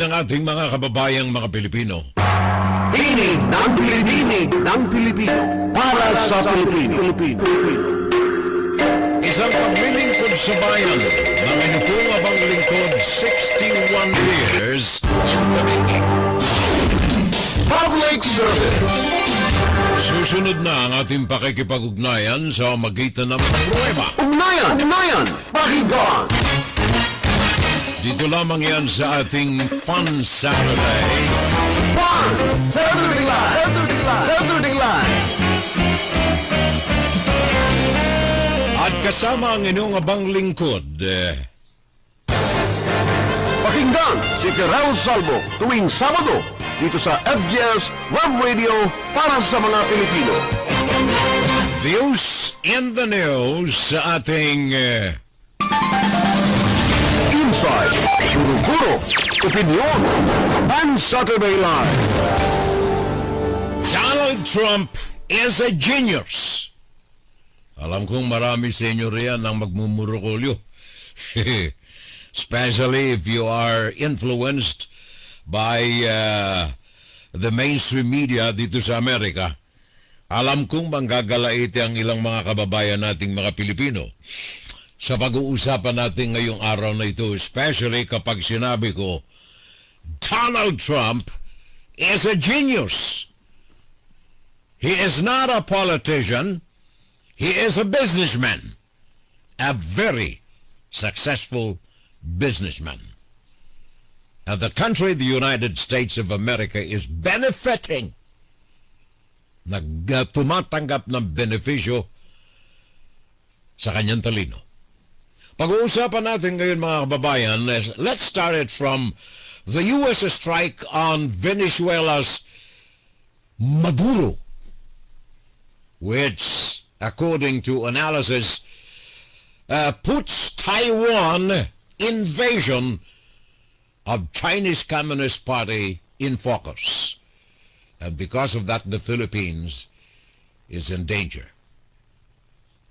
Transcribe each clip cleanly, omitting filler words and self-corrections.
ng ating mga kababayang mga Pilipino. Tinig ng Pilipino para sa Pilipino. Isang paglilingkod sa bayan ng inupong abang lingkod 61 years in the making. Public service. Susunod na ang ating pakikipag-ugnayan sa magitan ng pruweba. Ugnayan, pakinggan. Dito lamang yan sa ating Fun Saturday. Fun Saturday Live. At kasama ang inyong abang lingkod, Pakinggan si Kerel Salvo tuwing Sabado dito sa FBS Web Radio para sa mga Pilipino. Views in the News sa ating Inside, Guro-Guro, Opinion, Fun Saturday Live. Donald Trump is a genius. Alam kong marami sa inyo riyan ang magmumurukolyo. Especially if you are influenced by the mainstream media dito sa Amerika. Alam kong manggagalaiti ang ilang mga kababayan nating mga Pilipino sa pag-uusapan natin ngayong araw na ito, especially kapag sinabi ko, Donald Trump is a genius. He is not a politician. He is a businessman. A very successful businessman. And the country, the United States of America, is benefiting. Tumatanggap ng benepisyo sa kanyang talino. Pag-uusapan natin ngayon mga kababayan, let's start it from the U.S. strike on Venezuela's Maduro, which, according to analysis, puts Taiwan invasion of Chinese Communist Party in focus. And because of that, the Philippines is in danger.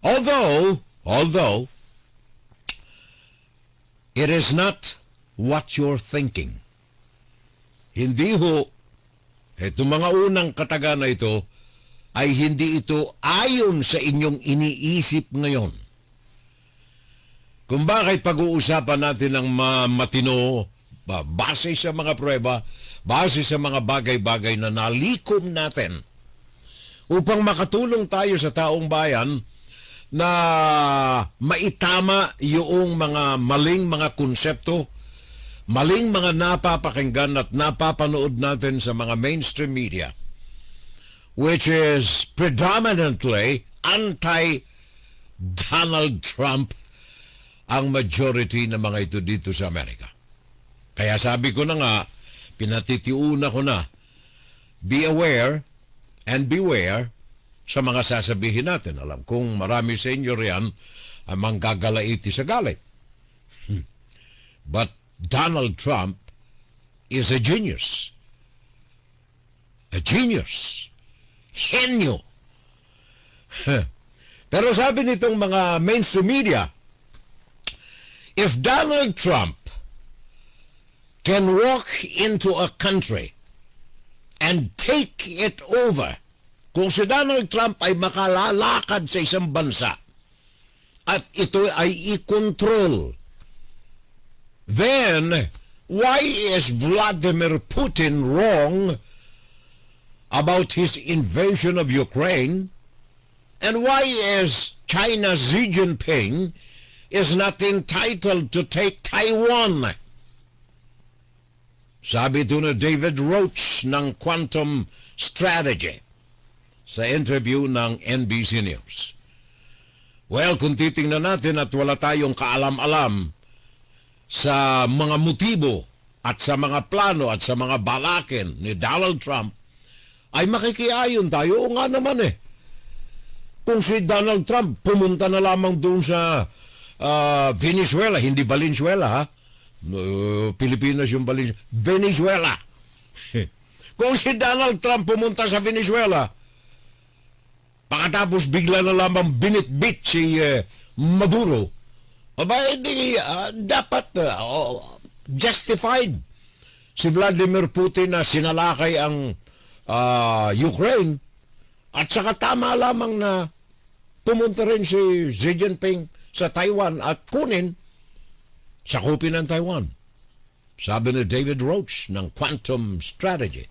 Although, it is not what you're thinking. Hindi ho, itong mga unang kataga na ito, ay hindi ito ayon sa inyong iniisip ngayon. Kung bakit pag-uusapan natin ng matino, base sa mga pruweba, base sa mga bagay-bagay na nalikom natin, upang makatulong tayo sa taong bayan na maitama yung mga maling mga konsepto, maling mga napapakinggan at napapanood natin sa mga mainstream media, which is predominantly anti-Donald Trump ang majority ng mga ito dito sa Amerika. Kaya sabi ko na nga, pinatitiuna ko na, be aware and beware sa mga sasabihin natin. Alam kong marami sa inyo riyan ang manggagalaiti sa galit. But Donald Trump is a genius. A genius. Henyo. Pero sabi nitong mga mainstream media, if Donald Trump can walk into a country and take it over, kung si Donald Trump ay makalalakad sa isang bansa at ito ay i-control, then why is Vladimir Putin wrong about his invasion of Ukraine? And why is China's Xi Jinping is not entitled to take Taiwan? Sabi ito na David Roach ng Quantum Strategy sa interview ng NBC News. Well, kung titingnan natin at wala tayong kaalam-alam sa mga motibo at sa mga plano at sa mga balakin ni Donald Trump, ay makikiayon tayo. O nga naman kung si Donald Trump pumunta na lamang doon sa Venezuela, hindi Valenzuela ha? Pilipinas yung Venezuela. Kung si Donald Trump pumunta sa Venezuela, pagkatapos bigla na lamang binitbit si Maduro, aba, hindi, dapat justified si Vladimir Putin na sinalakay ang Ukraine at saka tama lamang na pumunta rin si Xi Jinping sa Taiwan at kunin sakupin ng Taiwan. Sabi ni David Roach ng Quantum Strategy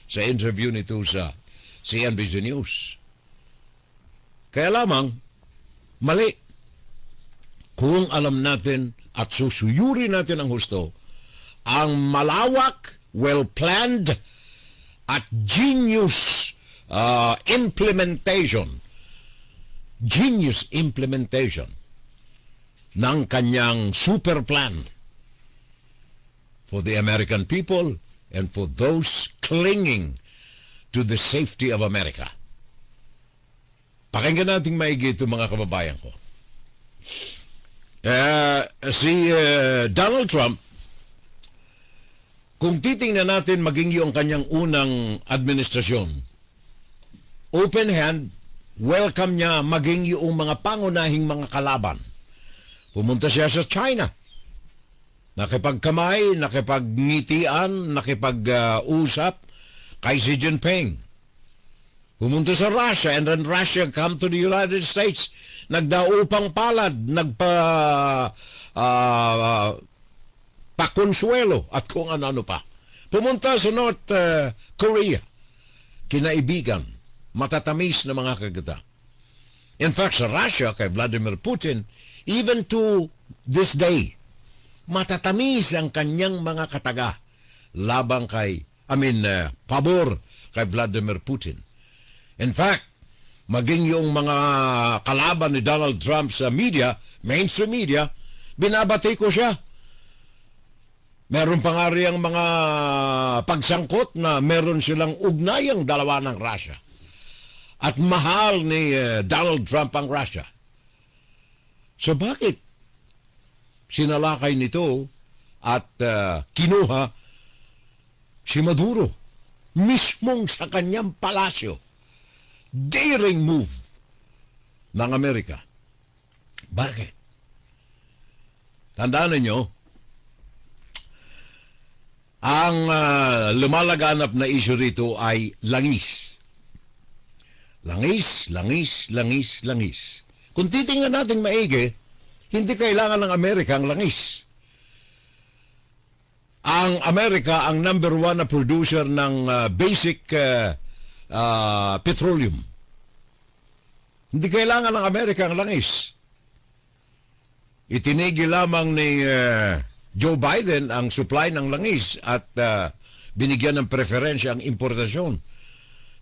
sa interview nito sa CNBC News. Kaya lamang, mali. Kung alam natin at susuyuri natin ang husto, ang malawak, well-planned, at genius implementation ng kanyang super plan for the American people and for those clinging to the safety of America. Pakinggan natin maigi ito mga kababayan ko. Si Donald Trump, kung titingnan natin maging yung kanyang unang administrasyon, open hand, welcome niya maging yung mga pangunahing mga kalaban. Pumunta siya sa China. Nakipagkamay, nakipagngitian, nakipag-usap kay Xi Jinping. Pumunta sa Russia and then Russia come to the United States. Nagdaupang palad, pakonsuelo at kung ano-ano pa. Pumunta sa North Korea. Kinaibigan, matatamis na mga kagata. In fact, sa Russia, kay Vladimir Putin, even to this day, matatamis ang kanyang mga kataga labang pabor kay Vladimir Putin. In fact, maging yung mga kalaban ni Donald Trump sa media, mainstream media, binabati ko siya. Meron pa nga rin ang mga pagsangkot na meron silang ugnayang dalawa ng Russia. At mahal ni Donald Trump ang Russia. So bakit sinalakay nito at kinuha si Maduro mismong sa kanyang palasyo? Daring move ng Amerika. Bakit? Tandaan ninyo, ang lumalaganap na issue rito ay langis. Langis, langis, langis, langis. Kung titingnan natin maigi, hindi kailangan ng Amerika ang langis. Ang Amerika ang number one na producer ng basic petroleum. Hindi kailangan ng Amerika ang langis. Itinigil lamang ni Joe Biden ang supply ng langis at binigyan ng preferensya ang importasyon.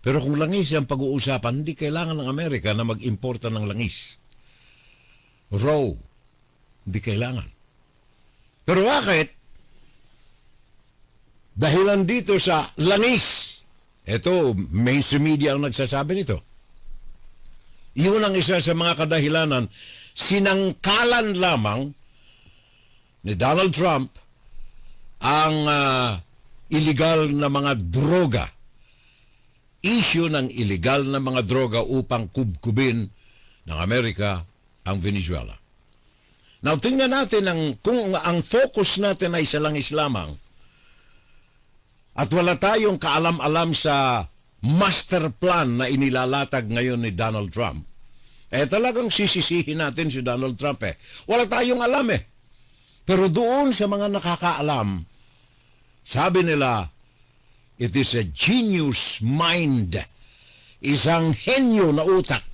Pero kung langis ang pag-uusapan, hindi kailangan ng Amerika na mag-importa ng langis. Raw, hindi kailangan. Pero bakit? Dahilan dito sa langis. Ito, mainstream media ang nagsasabi nito. Iyon ang isa sa mga kadahilanan, sinangkalan lamang ni Donald Trump ang illegal na mga droga. Issue ng illegal na mga droga upang kubkubin ng Amerika ang Venezuela. Now, tingnan natin kung ang focus natin ay sa langis lamang at wala tayong kaalam-alam sa master plan na inilalatag ngayon ni Donald Trump, talagang sisisihin natin si Donald Trump. Wala tayong alam Pero doon sa mga nakakaalam, sabi nila, it is a genius mind. Isang henyo na utak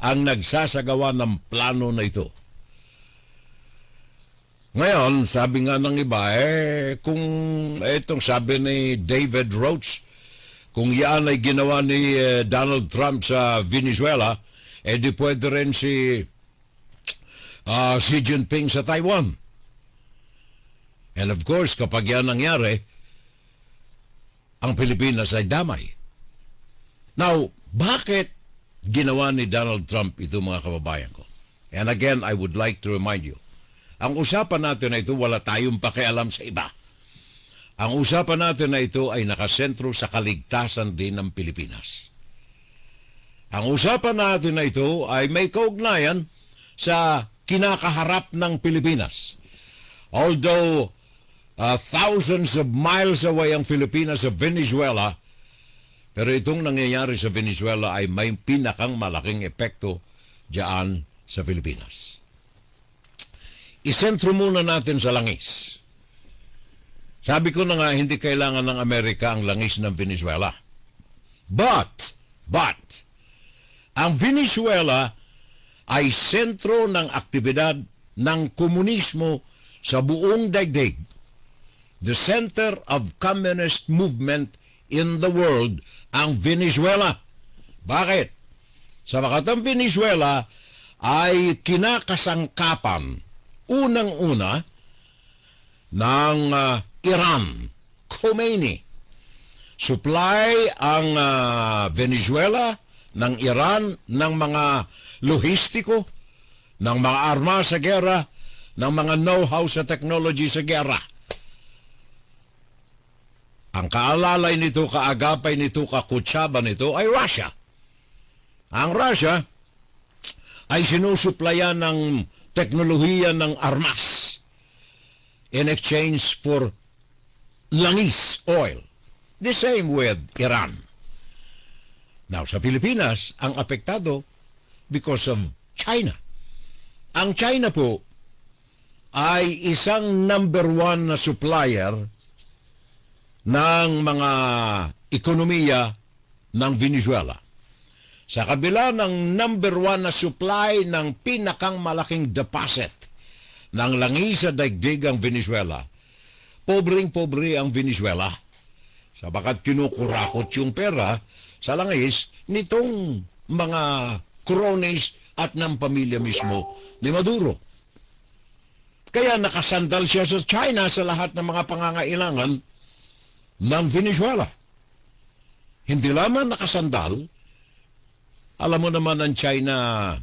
ang nagsasagawa ng plano na ito. Ngayon, sabi nga ng iba, kung itong sabi ni David Roach, kung yan ay ginawa ni Donald Trump sa Venezuela, di pwede rin si Xi Jinping sa Taiwan. And of course, kapag yan nangyari, ang Pilipinas ay damay. Now, bakit ginawa ni Donald Trump ito, mga kababayan ko? And again, I would like to remind you, ang usapan natin na ito, wala tayong pakialam sa iba. Ang usapan natin na ito ay nakasentro sa kaligtasan din ng Pilipinas. Ang usapan natin na ito ay may kaugnayan sa kinakaharap ng Pilipinas. Although thousands of miles away ang Pilipinas sa Venezuela. Pero itong nangyayari sa Venezuela ay may pinakang malaking epekto diyan sa Pilipinas. Isentro muna natin sa langis. Sabi ko na nga, hindi kailangan ng Amerika ang langis ng Venezuela. But, ang Venezuela ay sentro ng aktibidad ng komunismo sa buong daigdig. The center of communist movement in the world, ang Venezuela. Bakit? Sapagat ang Venezuela ay kinakasangkapan unang-una ng Iran, Khomeini. Supply ang Venezuela ng Iran ng mga logistiko, ng mga arma sa gera, ng mga know-how sa technology sa gera. Ang kaalalay nito, kaagapay nito, kakutsaba nito ay Russia. Ang Russia ay sinusuplayan ng teknolohiya ng armas in exchange for langis, oil. The same with Iran. Now, sa Pilipinas, ang apektado because of China. Ang China po ay isang number one na supplier ng mga ekonomiya ng Venezuela. Sa kabila ng number one na supply ng pinakang malaking deposit ng langis sa daigdig ang Venezuela, pobreng-pobre ang Venezuela. Sabagat kinukurakot yung pera sa langis nitong mga cronies at ng pamilya mismo ni Maduro. Kaya nakasandal siya sa China sa lahat ng mga pangangailangan ng Venezuela. Hindi lamang nakasandal, alam mo naman ang China,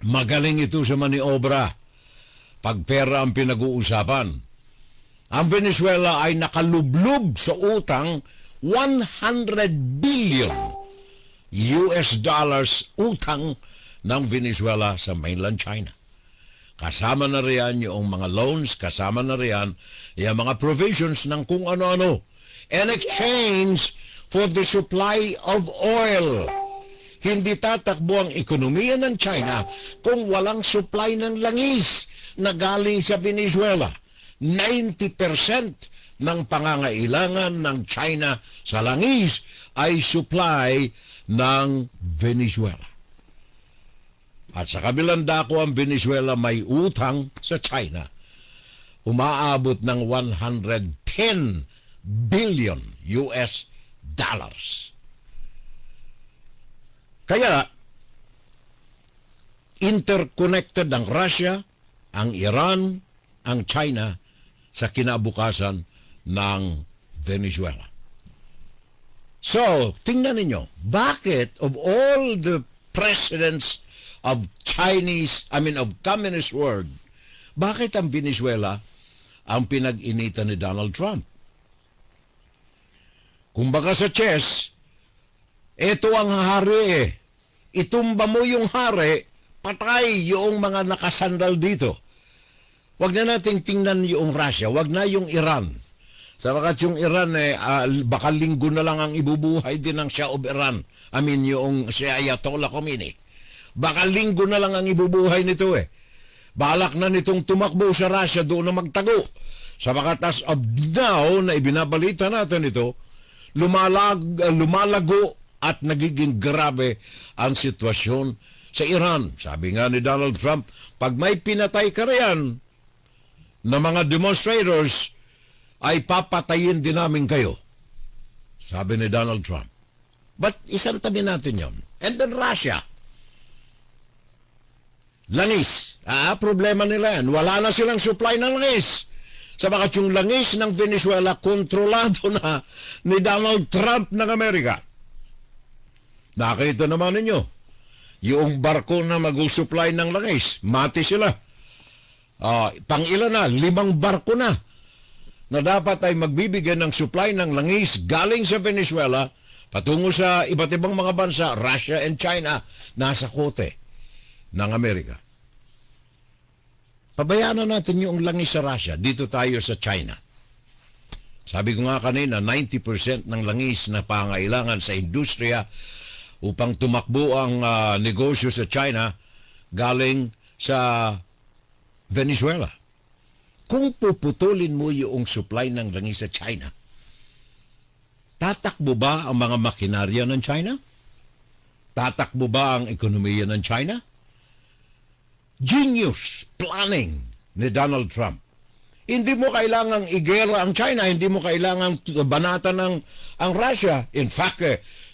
magaling ito sa maniobra pag pera ang pinag-uusapan. Ang Venezuela ay nakalublob sa utang 100 billion US dollars utang ng Venezuela sa mainland China. Kasama na riyan yung mga loans, kasama na riyan yung mga provisions ng kung ano-ano in exchange for the supply of oil. Hindi tatakbo ang ekonomiya ng China kung walang supply ng langis na galing sa Venezuela. 90% ng pangangailangan ng China sa langis ay supply ng Venezuela. At sa kabilang dako ang Venezuela may utang sa China. Umaabot ng 110 billion US dollars. Kaya, interconnected ang Russia, ang Iran, ang China sa kinabukasan ng Venezuela. So, tingnan ninyo, bakit of all the presidents of communist world, bakit ang Venezuela ang pinag-initan ni Donald Trump? Kumbaga sa chess, ito ang hari eh. Itumba mo yung hari, patay yung mga nakasandal dito. Wag na nating tingnan yung Russia, wag na yung Iran. Sabagat yung Iran baka linggo na lang ang ibubuhay din ng Shah of Iran. Yung si Ayatollah Khomeini. Baka linggo na lang ang ibubuhay nito eh. Balak na nitong tumakbo sa Russia doon na magtago. Sabagat as of now na ibinabalita natin ito, lumalago at nagiging grabe ang sitwasyon sa Iran. Sabi nga ni Donald Trump, pag may pinatay ka riyan na mga demonstrators, ay papatayin din namin kayo. Sabi ni Donald Trump. But isang tabi natin yon. And then Russia. Langis. Problema nila yan. Wala na silang supply ng langis. Sabagat yung langis ng Venezuela, kontrolado na ni Donald Trump ng Amerika. Nakita naman ninyo, yung barko na mag-supply ng langis, mati sila. Pang-ilan na, 5 barko na dapat ay magbibigay ng supply ng langis galing sa Venezuela patungo sa iba't ibang mga bansa, Russia and China, nasa kote ng Amerika. Pabayaan na natin yung langis sa Russia, dito tayo sa China. Sabi ko nga kanina, 90% ng langis na pangailangan sa industriya upang tumakbo ang negosyo sa China galing sa Venezuela. Kung puputulin mo yung supply ng langis sa China, tatakbo ba ang mga makinarya ng China? Tatakbo ba ang ekonomiya ng China? Genius planning ni Donald Trump. Hindi mo kailangang igera ang China, hindi mo kailangang banatan ang Russia. In fact,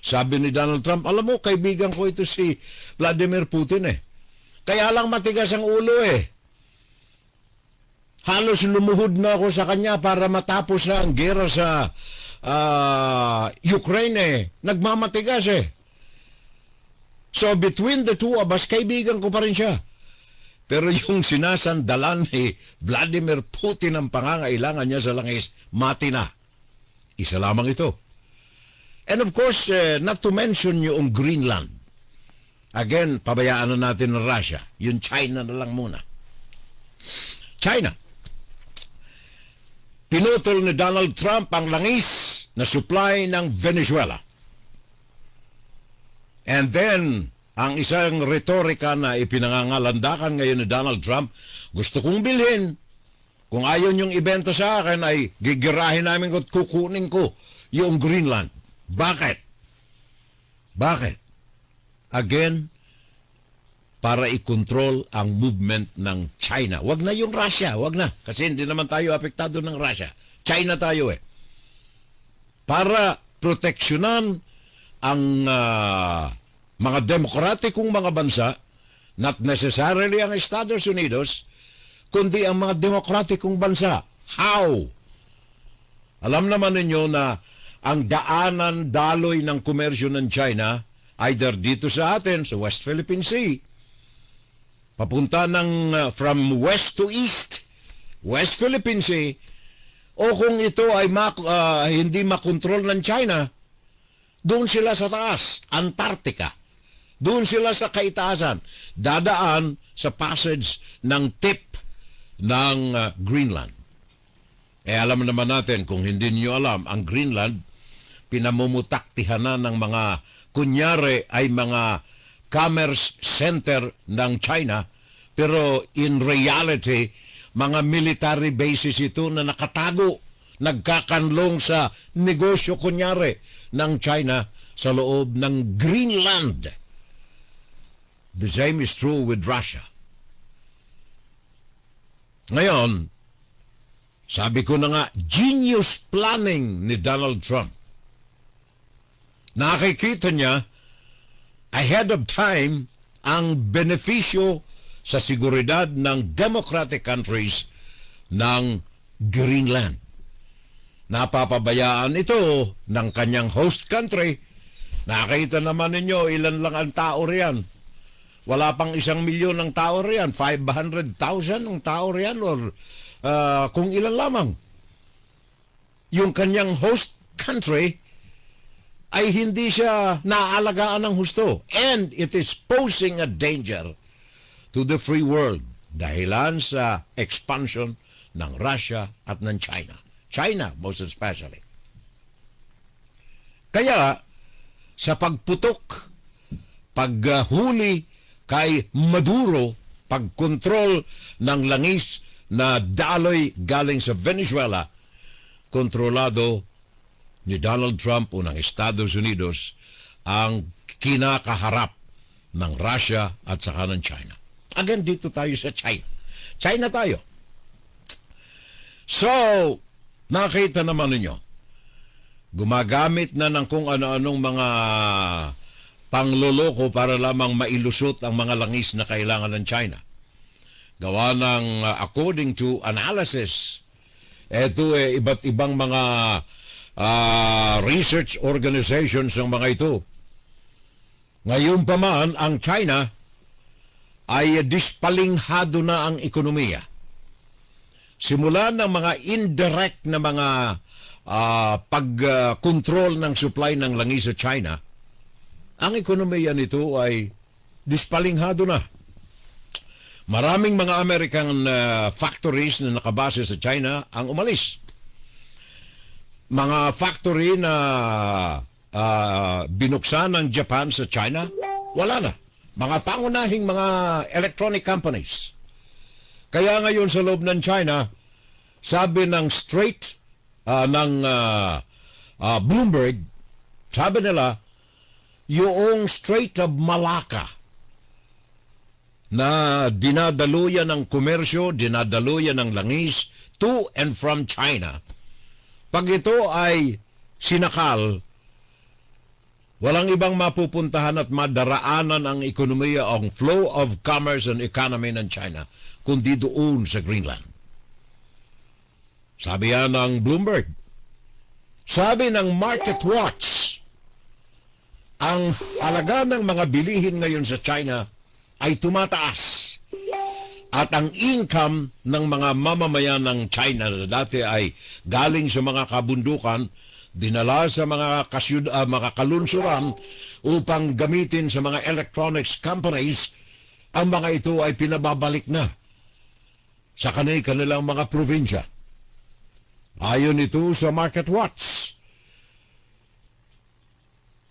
sabi ni Donald Trump, alam mo, kaibigan ko ito si Vladimir Putin eh. Kaya lang matigas ang ulo eh. Halos lumuhod na ako sa kanya para matapos na ang gera sa Ukraine eh. Nagmamatigas eh. So between the two of us, kaibigan ko pa rin siya. Pero yung sinasandalan ni Vladimir Putin ang pangangailangan niya sa langis, mati na. Isa lamang ito. And of course, not to mention yung Greenland. Again, pabayaan na natin ng Russia. Yung China na lang muna. China. Pinutol ni Donald Trump ang langis na supply ng Venezuela. And then, ang isang retorika na ipinangangalandakan ngayon ni Donald Trump, gusto kong bilhin. Kung ayaw niyong ibenta sa akin, ay gigirahin namin at kukunin ko yung Greenland. Bakit? Bakit? Again, para i-control ang movement ng China. Wag na yung Russia, wag na. Kasi hindi naman tayo apektado ng Russia. China tayo eh. Para proteksyonan ang mga demokratikong mga bansa, not necessarily ang Estados Unidos, kundi ang mga demokratikong bansa. How? Alam naman ninyo na ang daanan, daloy ng komersyo ng China, either dito sa atin, sa West Philippine Sea, papunta ng from west to east, West Philippine Sea, o kung ito ay hindi makontrol ng China, doon sila sa taas, Antarctica. Doon sila sa kaitaasan. Dadaan sa passage ng tip ng Greenland. Alam naman natin, kung hindi niyo alam, ang Greenland, pinamumutaktihan na ng mga, kunyari ay mga commerce center ng China, pero in reality, mga military bases ito na nakatago, nagkakanlong sa negosyo, kunyari, ng China sa loob ng Greenland. The same is true with Russia. Ngayon, sabi ko na nga, genius planning ni Donald Trump. Nakikita niya ahead of time ang benepisyo sa seguridad ng democratic countries ng Greenland. Napapabayaan ito ng kanyang host country. Nakita naman ninyo ilan lang ang tao riyan. Wala pang 1 milyon ng tao riyan. 500,000 ng tao riyan or kung ilan lamang. Yung kanyang host country ay hindi siya naaalagaan ng husto. And it is posing a danger to the free world dahilan sa expansion ng Russia at ng China. China, most especially. Kaya, sa pagputok, paghuli kay Maduro, pagkontrol ng langis na daloy galing sa Venezuela, kontrolado ni Donald Trump o ng Estados Unidos ang kinakaharap ng Russia at saka ng China. Again, dito tayo sa China. China tayo. So, nakita naman ninyo, gumagamit na ng kung ano-anong mga pangloloko para lamang mailusot ang mga langis na kailangan ng China. Gawa ng, according to analysis, eto iba't ibang mga research organizations ng mga ito. Ngayon pa man, ang China ay dispalinghado na ang ekonomiya. Simula ng mga indirect na mga pag-control ng supply ng langis sa China, ang ekonomiya nito ay dispalinghado na. Maraming mga American factories na nakabase sa China ang umalis. mga factory na binuksan ng Japan sa China, wala na. Mga pangunahing mga electronic companies. Kaya ngayon sa loob ng China, sabi ng Bloomberg, sabi nila, yung Strait of Malacca na dinadaluyan ng komersyo, dinadaluyan ng langis to and from China. Pag ito ay sinakal, walang ibang mapupuntahan at madaraanan ang ekonomiya, ang flow of commerce and economy ng China, kundi doon sa Greenland. Sabi yan ng Bloomberg. Sabi ng Market Watch, ang halaga ng mga bilihin ngayon sa China ay tumataas. At ang income ng mga mamamayan ng China na dati ay galing sa mga kabundukan, dinala sa mga kalunsuran upang gamitin sa mga electronics companies, ang mga ito ay pinababalik na sa kanilang mga probinsya. Ayon ito sa Market Watch,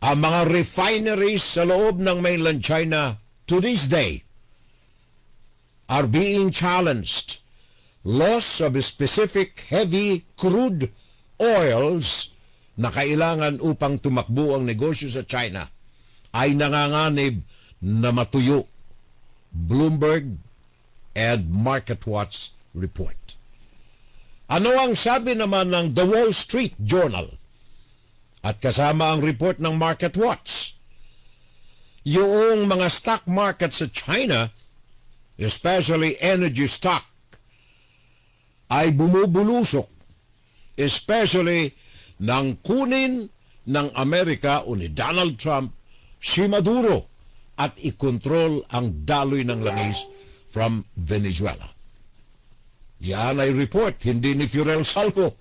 ang mga refineries sa loob ng mainland China to this day are being challenged. Loss of specific heavy crude oils na kailangan upang tumakbo ang negosyo sa China ay nanganganib na matuyo. Bloomberg and Market Watch report. Ano ang sabi naman ng The Wall Street Journal? At kasama ang report ng Market Watch, yung mga stock market sa China, especially energy stock, ay bumubulusok, especially nang kunin ng Amerika o ni Donald Trump si Maduro at ikontrol ang daloy ng langis from Venezuela. Yan ay report, hindi ni Fiorel Salvo.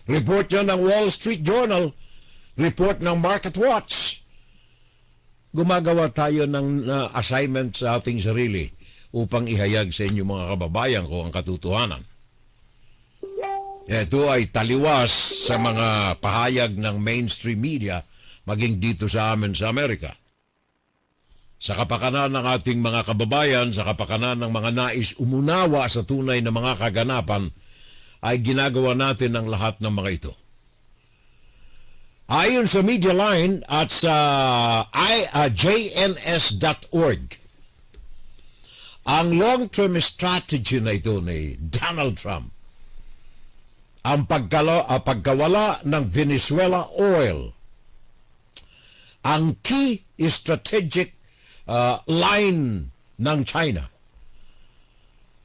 Report yan ng Wall Street Journal, report ng Market Watch. Gumagawa tayo ng assignment sa ating sarili upang ihayag sa inyo mga kababayan ko ang katotohanan. Ito ay taliwas sa mga pahayag ng mainstream media maging dito sa amin sa Amerika. Sa kapakanan ng ating mga kababayan, sa kapakanan ng mga nais umunawa sa tunay na mga kaganapan, ay ginagawa natin ang lahat ng mga ito. Ayon sa Media Line at sa jns.org, ang long-term strategy na ito ni Donald Trump, ang pagkawala ng Venezuela oil, ang key strategic line ng China,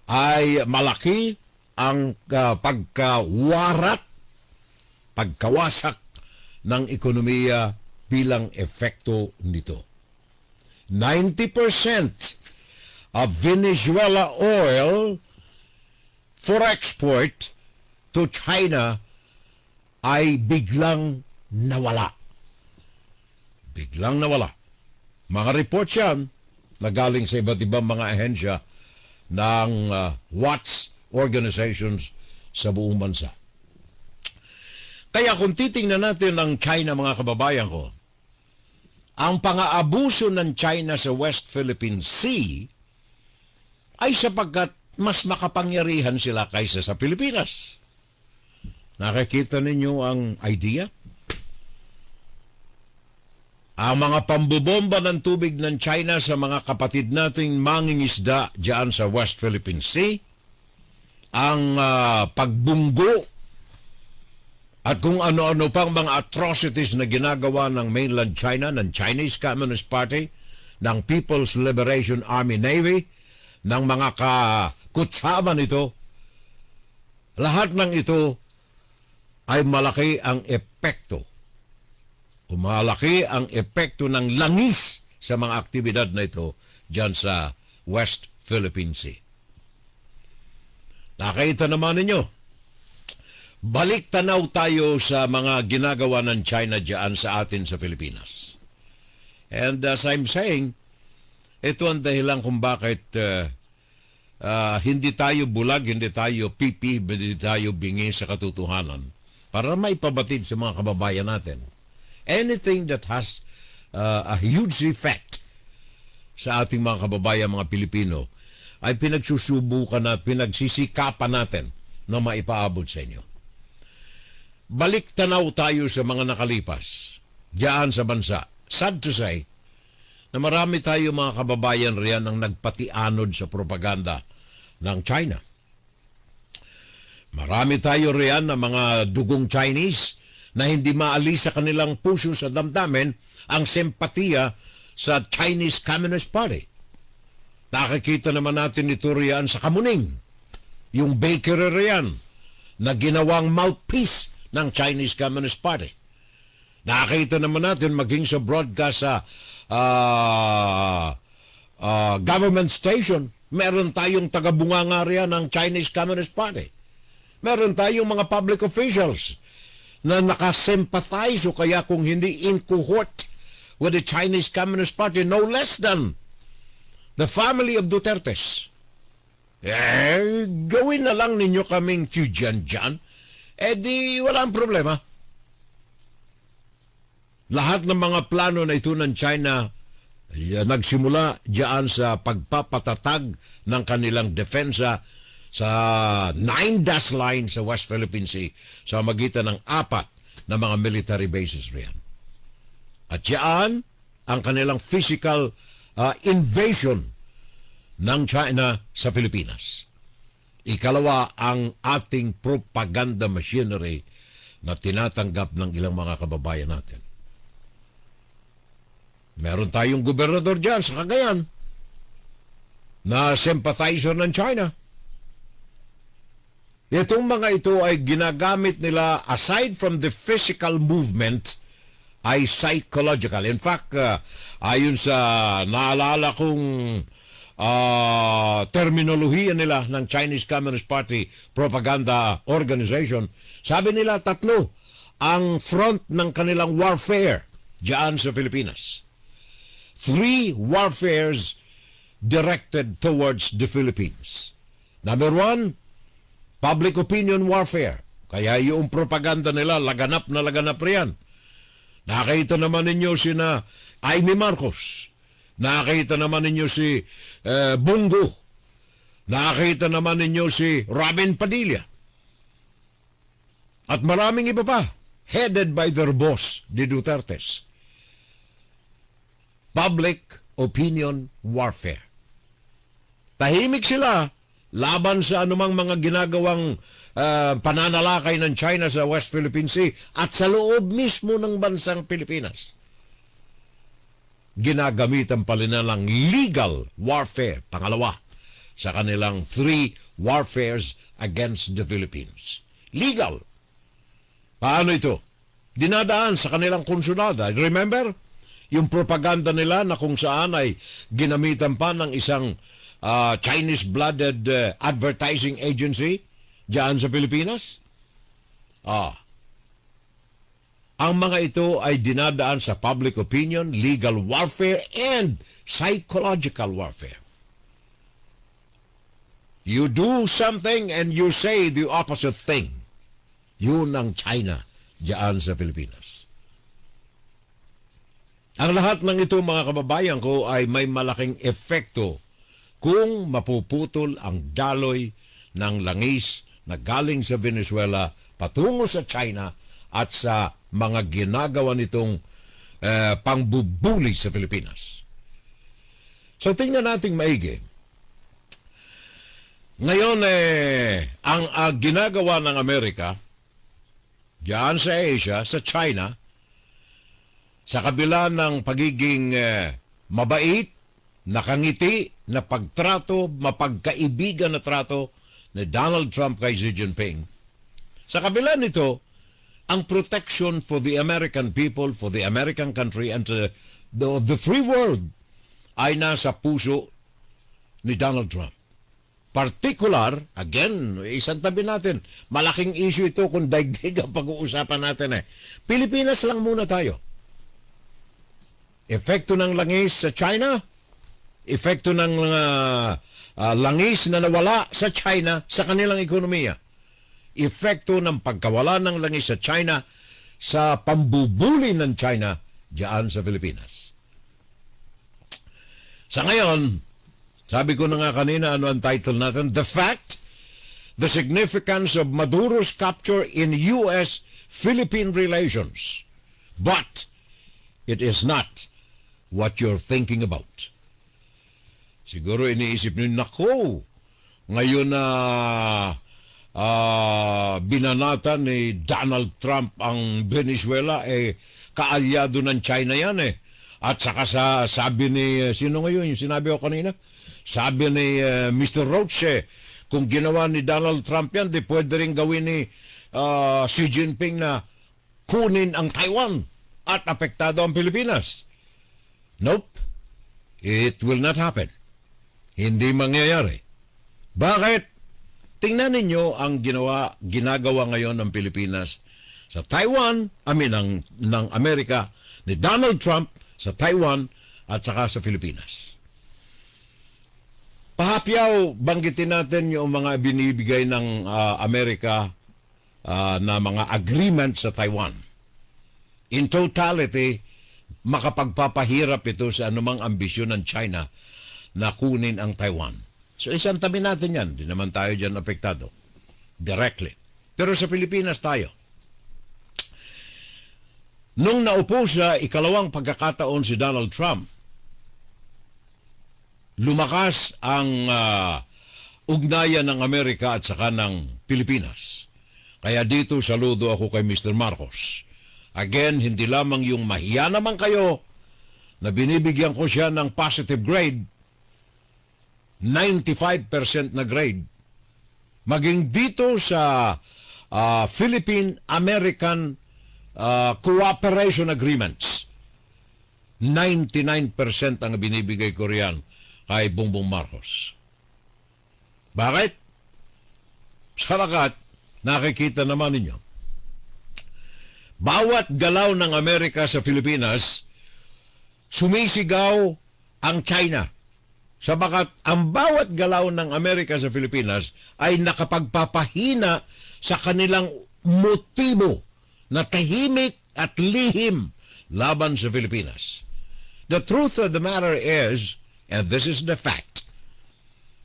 ay malaki ang pagkawasak ng ekonomiya bilang epekto nito. 90% of Venezuela oil for export to China ay biglang nawala. Biglang nawala. Mga reports yan na galing sa iba't ibang mga ahensya ng watch organizations sa buong bansa. Kaya kung titingnan natin ang China, mga kababayan ko, ang pang-aabuso ng China sa West Philippine Sea ay sapagkat mas makapangyarihan sila kaysa sa Pilipinas. Nakikita ninyo ang idea? Ang mga pambobomba ng tubig ng China sa mga kapatid nating mangingisda diyan sa West Philippine Sea, ang pagbunggo at kung ano-ano pang mga atrocities na ginagawa ng mainland China, ng Chinese Communist Party, ng People's Liberation Army Navy, ng mga kakutsama nito, lahat ng ito ay malaki ang epekto. Malaki ang epekto ng langis sa mga aktibidad na ito dyan sa West Philippine Sea. Nakita naman ninyo, balik tanaw tayo sa mga ginagawa ng China dyan sa atin sa Pilipinas. And as I'm saying, ito ang dahilan kung bakit hindi tayo bulag, hindi tayo pipi, hindi tayo bingi sa katotohanan. para maipabatid sa mga kababayan natin. Anything that has a huge effect sa ating mga kababayan, mga Pilipino, ay pinagsusubukan at pinagsisikapan natin na maipaabot sa inyo. Balik tanaw tayo sa mga nakalipas diyan sa bansa. Sad to say na marami tayo mga kababayan riyan ang nagpatianod sa propaganda ng China. Marami tayo riyan na mga dugong Chinese na hindi maalis sa kanilang puso sa damdamin ang sempatiya sa Chinese Communist Party. Nakikita naman natin ito riyan sa Kamuning, yung bakery riyan na ginawang mouthpiece ng Chinese Communist Party. Nakita naman natin maging sa broadcast sa government station, meron tayong taga-bunganga riyan ng Chinese Communist Party. Meron tayong mga public officials na nakasympathize o kaya kung hindi in cohort with the Chinese Communist Party, no less than the family of Dutertes. Gawin na lang ninyo kaming Fujian dyan, di walang problema. Lahat ng mga plano na ito ng China nagsimula diyan sa pagpapatatag ng kanilang depensa sa 9-dash line sa West Philippine Sea sa magitan ng 4 na mga military bases riyan. At diyan ang kanilang physical invasion ng China sa Pilipinas. Ikalawa, ang ating propaganda machinery na tinatanggap ng ilang mga kababayan natin. Meron tayong gobernador dyan sa Cagayan na sympathizer ng China. Itong mga ito ay ginagamit nila, aside from the physical movement, ay psychological. In fact, ayon sa naalala kong terminolohiya nila ng Chinese Communist Party Propaganda Organization, sabi nila 3 ang front ng kanilang warfare diyan sa Pilipinas. 3 warfares directed towards the Philippines. Number 1, public opinion warfare. Kaya yung propaganda nila, laganap na laganap riyan. Nakita naman ninyo sina Amy Marcos. Nakita naman ninyo si Bungo. Nakita naman ninyo si Robin Padilla. At maraming iba pa, headed by their boss, the Dutertes. Public opinion warfare. Tahimik sila laban sa anumang mga ginagawang pananalakay ng China sa West Philippine Sea at sa loob mismo ng bansang Pilipinas. Ginagamitan pa rin ng legal warfare, pangalawa, sa kanilang 3 warfares against the Philippines. Legal. Paano ito? Dinadaan sa kanilang konsulada. Remember? Yung propaganda nila na kung saan ay ginamitan pa ng isang Chinese-blooded advertising agency diyan sa Pilipinas? Ang mga ito ay dinadaan sa public opinion, legal warfare, and psychological warfare. You do something and you say the opposite thing. Yun ang China diyan sa Pilipinas. Ang lahat ng ito, mga kababayan ko, ay may malaking epekto kung mapuputol ang daloy ng langis na galing sa Venezuela patungo sa China at sa mga ginagawa nitong pangbubuli sa Pilipinas. So tingnan natin maigi. Ngayon, ang ginagawa ng Amerika diyan sa Asia, sa China, sa kabila ng pagiging mabait, nakangiti, na pagtrato, mapagkaibigan na trato ni Donald Trump kay Xi Jinping, sa kabila nito, ang protection for the American people, for the American country, and the free world ay nasa puso ni Donald Trump. Particular, again, isang tabi natin, malaking issue ito kung daigdig ang pag-uusapan natin. Pilipinas lang muna tayo. Epekto ng langis sa China, epekto ng langis na nawala sa China sa kanilang ekonomiya. epekto ng pagkawala ng langis sa China sa pambubuli ng China diyan sa Pilipinas. Sa ngayon, sabi ko na nga kanina, ano ang title natin? The Fact, the Significance of Maduro's Capture in U.S.-Philippine Relations. But it is not what you're thinking about. Siguro iniisip nyo, nako, ngayon na binanata ni Donald Trump ang Venezuela, kaalyado ng China yan At saka sabi ni, sino ngayon, yung sinabi ko kanina? Sabi ni Mr. Roche, kung ginawa ni Donald Trump yan, di pwede rin gawin ni Xi Jinping na kunin ang Taiwan at apektado ang Pilipinas. Nope. It will not happen. Hindi mangyayari. Bakit? Tingnan ninyo ang ginagawa ngayon ng Pilipinas sa Taiwan, ng Amerika, ni Donald Trump sa Taiwan at saka sa Pilipinas. Pahapyaw, banggitin natin yung mga binibigay ng Amerika na mga agreement sa Taiwan. In totality, makapagpapahirap ito sa anumang ambisyon ng China na kunin ang Taiwan. So isang tabi natin yan. Di naman tayo dyan apektado. Directly. Pero sa Pilipinas tayo. Nung naupo sa ikalawang pagkakataon si Donald Trump, lumakas ang ugnayan ng Amerika at saka ng Pilipinas. Kaya dito saludo ako kay Mr. Marcos. Again, hindi lamang yung mahiya naman kayo na binibigyan ko siya ng positive grade, 95% na grade, maging dito sa Philippine-American Cooperation Agreements, 99% ang binibigay ko riyan kay Bongbong Marcos. Bakit? Sa lagat, nakikita naman ninyo, bawat galaw ng Amerika sa Pilipinas, sumisigaw ang China. Sabagat ang bawat galaw ng Amerika sa Pilipinas ay nakapagpapahina sa kanilang motibo na tahimik at lihim laban sa Pilipinas. The truth of the matter is, and this is the fact,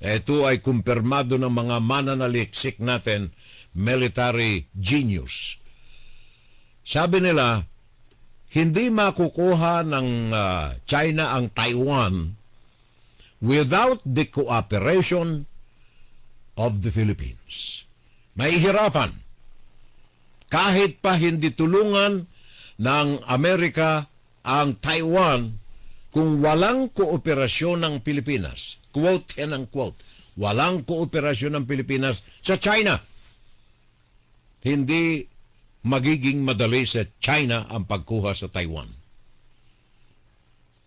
ito ay kumpirmado ng mga mananaliksik natin, military genius. Sabi nila, hindi makukuha ng China ang Taiwan without the cooperation of the Philippines. Mahihirapan. Kahit pa hindi tulungan ng Amerika ang Taiwan kung walang kooperasyon ng Pilipinas. Quote and unquote. Walang kooperasyon ng Pilipinas sa China. Hindi magiging madali sa China ang pagkuha sa Taiwan.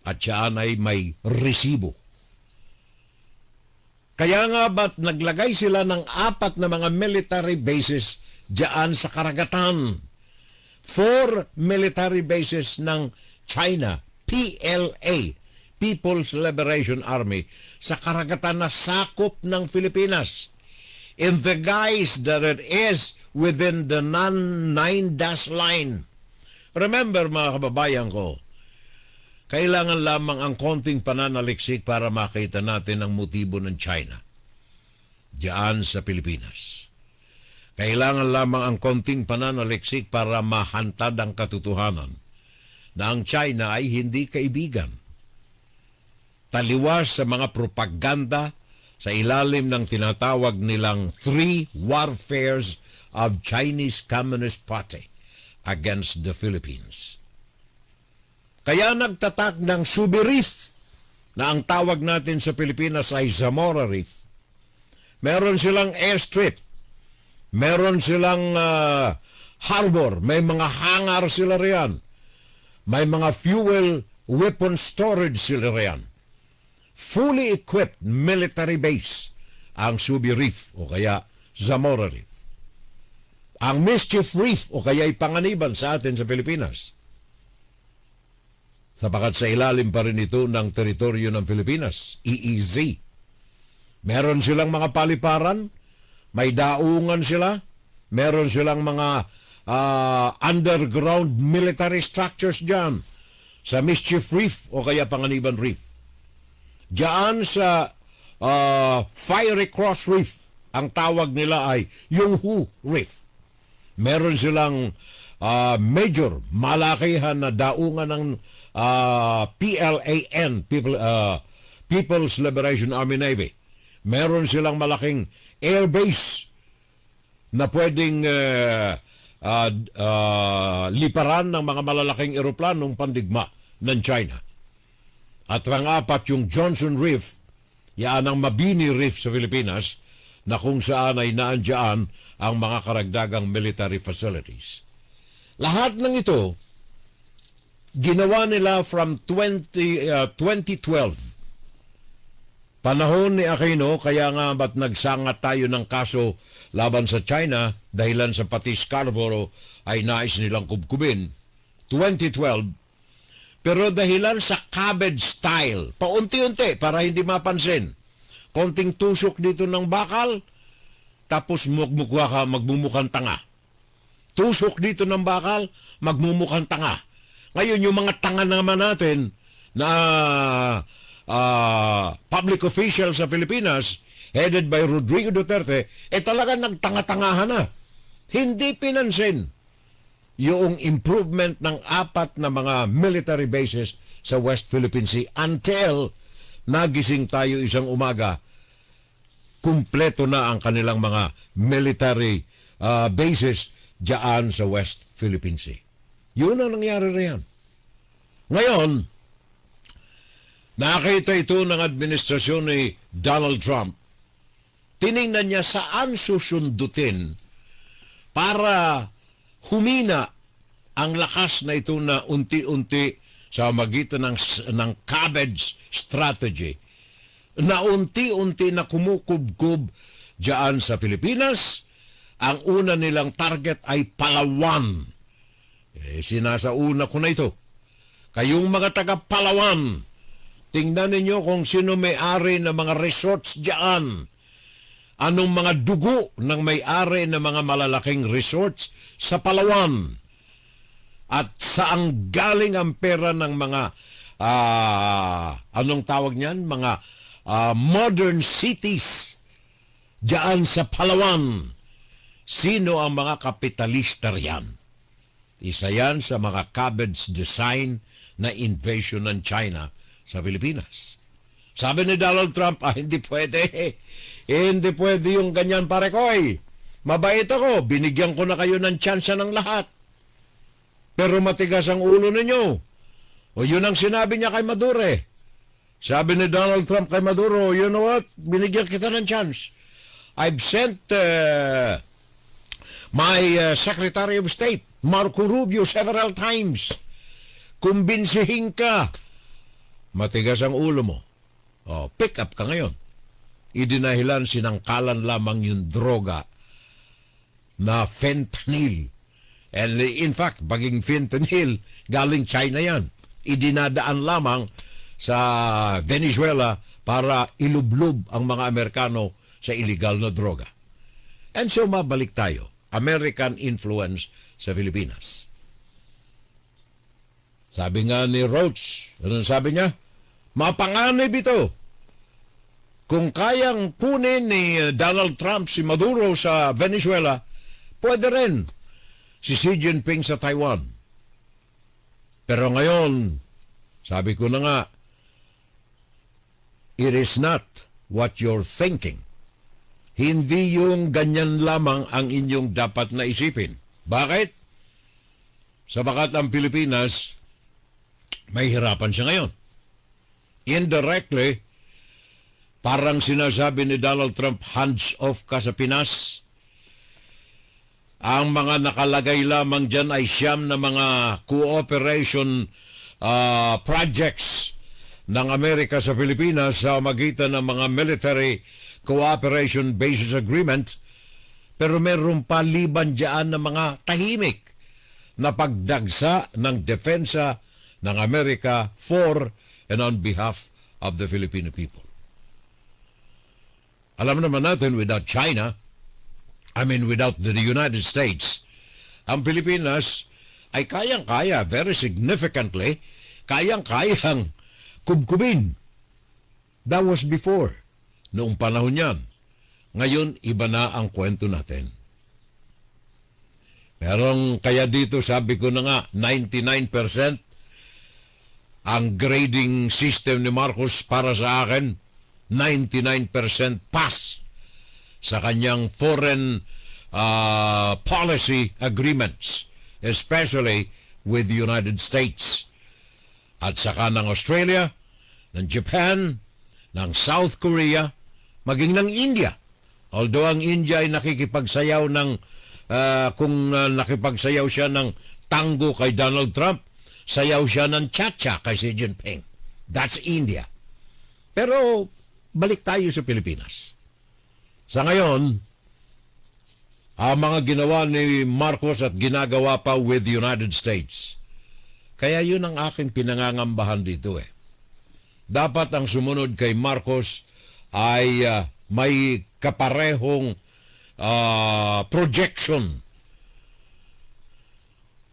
At siyaan ay may resibo. Kaya nga ba't naglagay sila ng 4 na mga military bases diyan sa karagatan? 4 military bases ng China, PLA, People's Liberation Army, sa karagatan na sakop ng Pilipinas. In the guise that it is within the non-9-dash line. Remember mga kababayan ko, kailangan lamang ang konting pananaliksik para makita natin ang motibo ng China diyan sa Pilipinas. Kailangan lamang ang konting pananaliksik para mahantad ang katotohanan na ang China ay hindi kaibigan. Taliwas sa mga propaganda sa ilalim ng tinatawag nilang 3 warfares of Chinese Communist Party against the Philippines. Kaya nagtatak ng Subi Reef na ang tawag natin sa Pilipinas ay Zamora Reef. Meron silang airstrip. Meron silang harbor. May mga hangar sila riyan. May mga fuel weapon storage sila riyan. Fully equipped military base ang Subi Reef o kaya Zamora Reef. Ang Mischief Reef o kaya Panganiban sa atin sa Pilipinas. Sapagat sa ilalim pa rin ito ng teritoryo ng Pilipinas, EEZ. Meron silang mga paliparan, may daungan sila, Meron silang mga underground military structures dyan sa Mischief Reef o kaya Panganiban Reef. Diyan sa Fiery Cross Reef, ang tawag nila ay Yonghu Reef. Meron silang major, malakihan na daungan ng PLAN, People's Liberation Army Navy. Meron silang malaking air base na pwedeng liparan ng mga malalaking eroplanong pandigma ng China. At pang-apat yung Johnson Reef, yan ang Mabini Reef sa Pilipinas, na kung saan ay naandyan ang mga karagdagang military facilities. Lahat ng ito, ginawa nila from 2012. Panahon ni Aquino, kaya nga ba't nagsangat tayo ng kaso laban sa China dahilan sa pati Scarborough ay nais nilang kubkubin. 2012. Pero dahilan sa cabbage style, paunti-unti para hindi mapansin. Konting tusok dito ng bakal, tapos magmumukhang tanga. Tusok dito ng bakal, magmumukhang tanga. Ngayon, yung mga tanga naman natin na public official sa Pilipinas, headed by Rodrigo Duterte, talagang nagtanga-tangahan na. Hindi pinansin yung improvement ng 4 na mga military bases sa West Philippine Sea until nagising tayo isang umaga, kumpleto na ang kanilang mga military bases diyan sa West Philippine Sea. Yun ang nangyari riyan. Ngayon, nakita ito ng administrasyon ni Donald Trump. Tiningnan niya saan susundutin para humina ang lakas na ito na unti-unti sa magitan ng cabbage strategy na unti-unti na kumukubkub diyan sa Pilipinas. Ang una nilang target ay Palawan. Sinasauna ko na ito. Kayong mga taga Palawan, tingnan ninyo kung sino may-ari ng mga resorts diyan. Anong mga dugo ng may-ari ng mga malalaking resorts sa Palawan? At saang galing ang pera ng mga, anong tawag niyan? Mga modern cities diyan sa Palawan. Sino ang mga kapitalista riyan? Isa yan sa mga cabbage design na invasion ng China sa Pilipinas. Sabi ni Donald Trump, hindi pwede. Hindi pwede yung ganyan, pare koy. Mabait ako, binigyan ko na kayo ng tsansa ng lahat. Pero matigas ang ulo ninyo. O yun ang sinabi niya kay Maduro. Sabi ni Donald Trump kay Maduro, you know what? Binigyan kita ng chance. I've sent my Secretary of State, Marco Rubio, several times. Kumbinsihin ka. Matigas ang ulo mo. Pick up ka ngayon. Idinahilan sinangkalan lamang yung droga na fentanyl. And in fact, baging fentanyl, galing China yan. Idinadaan lamang sa Venezuela para ilublob ang mga Amerikano sa illegal na droga. And so mabalik tayo. American influence sa Pilipinas. Sabi nga ni Roach, ano sabi niya? Mapanganib ito. Kung kayang kunin ni Donald Trump si Maduro sa Venezuela, pwede rin si Xi Jinping sa Taiwan. Pero ngayon, sabi ko na nga, it is not what you're thinking. Hindi yung ganyan lamang ang inyong dapat na isipin. Bakit? Sabagat ang Pilipinas, may hirapan siya ngayon. Indirectly, parang sinasabi ni Donald Trump, hands off ka sa Pinas. Ang mga nakalagay lamang dyan ay siyam na mga cooperation projects ng Amerika sa Pilipinas sa magitan ng mga military cooperation basis agreement, pero meron pa liban dyan ng mga tahimik na pagdagsa ng depensa ng Amerika for and on behalf of the Filipino people. Alam naman natin, without China, I mean, without the United States, ang Pilipinas ay kayang-kaya, very significantly, kayang-kayang kubkubin. That was before, noong panahon yan. Ngayon, iba na ang kwento natin. Pero kaya dito, sabi ko na nga, 99% ang grading system ni Marcos para sa akin, 99% pass sa kanyang foreign policy agreements, especially with the United States. At saka ng Australia, ng Japan, ng South Korea, maging ng India. Although ang India ay nakikipagsayaw ng, nakipagsayaw siya ng tango kay Donald Trump, sayaw siya ng cha-cha kay Xi Jinping. That's India. Pero balik tayo sa Pilipinas. Sa ngayon, ang mga ginawa ni Marcos at ginagawa pa with the United States. Kaya yun ang aking pinangangambahan dito eh. Dapat ang sumunod kay Marcos ay may kaparehong projection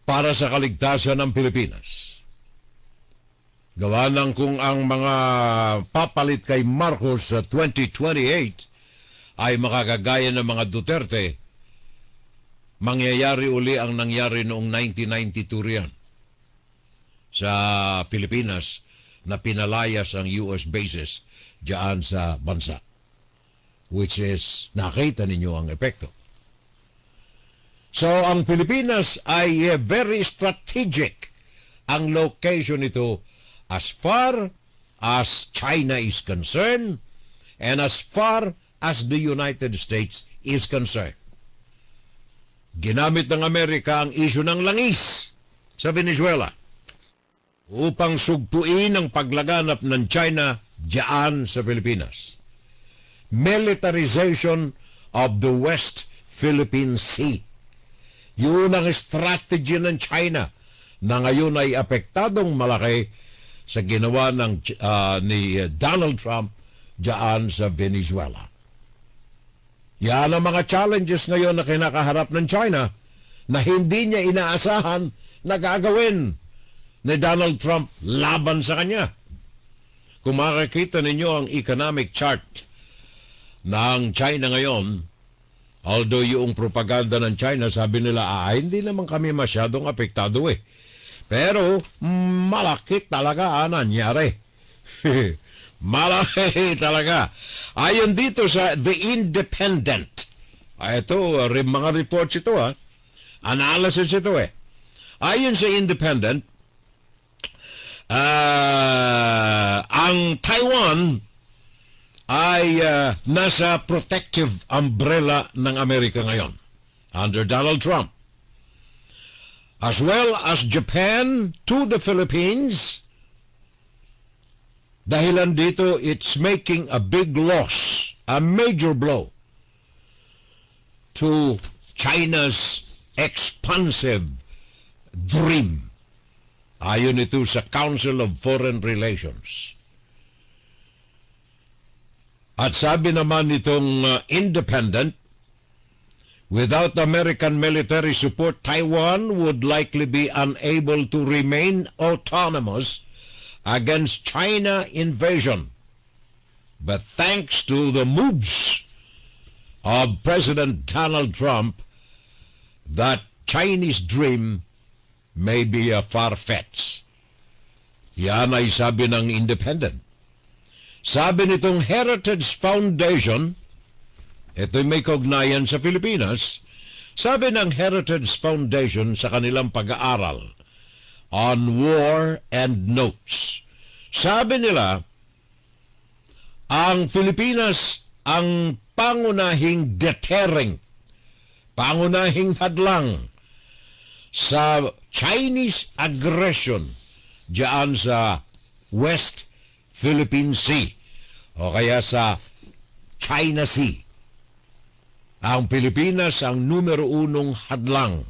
para sa kaligtasan ng Pilipinas. Gawa ng kung ang mga papalit kay Marcos sa 2028 ay makakagaya ng mga Duterte, mangyayari uli ang nangyari noong 1992 riyan sa Pilipinas na pinalayas ang US bases diyan sa bansa. Which is, nakita ninyo ang epekto. So, ang Pilipinas ay very strategic ang location nito as far as China is concerned and as far as the United States is concerned. Ginamit ng Amerika ang issue ng langis sa Venezuela upang sugpuin ang paglaganap ng China diyan sa Pilipinas. Militarization of the West Philippine Sea. Yun ang strategy ng China na ngayon ay apektadong malaki sa ginawa ng, ni Donald Trump diyan sa Venezuela. Yan ang mga challenges ngayon na kinakaharap ng China na hindi niya inaasahan na gagawin ni Donald Trump laban sa kanya. Kung makikita ninyo ang economic chart ng China ngayon, although yung propaganda ng China, sabi nila, hindi naman kami masyadong apektado eh. Pero malaki talaga nangyari. Malaki talaga. Ayon dito sa The Independent. Ito, mga reports ito analysis ito eh. Ayon sa Independent, ang Taiwan ay nasa protective umbrella ng Amerika ngayon under Donald Trump. As well as Japan to the Philippines. Dahilan dito, it's making a big loss, a major blow to China's expansive dream. Ayon ito sa Council of Foreign Relations. At sabi naman nitong Independent, without American military support, Taiwan would likely be unable to remain autonomous against China invasion. But thanks to the moves of President Donald Trump, that Chinese dream may be a far-fetched. Yan ay sabi ng Independent. Sabi nitong Heritage Foundation, ito'y may kaugnayan sa Pilipinas, sabi ng Heritage Foundation sa kanilang pag-aaral on war and notes. Sabi nila, ang Pilipinas ang pangunahing deterring, pangunahing hadlang sa Chinese aggression diyan sa West Philippine Sea o kaya sa China Sea. Ang Pilipinas ang numero 1 hadlang.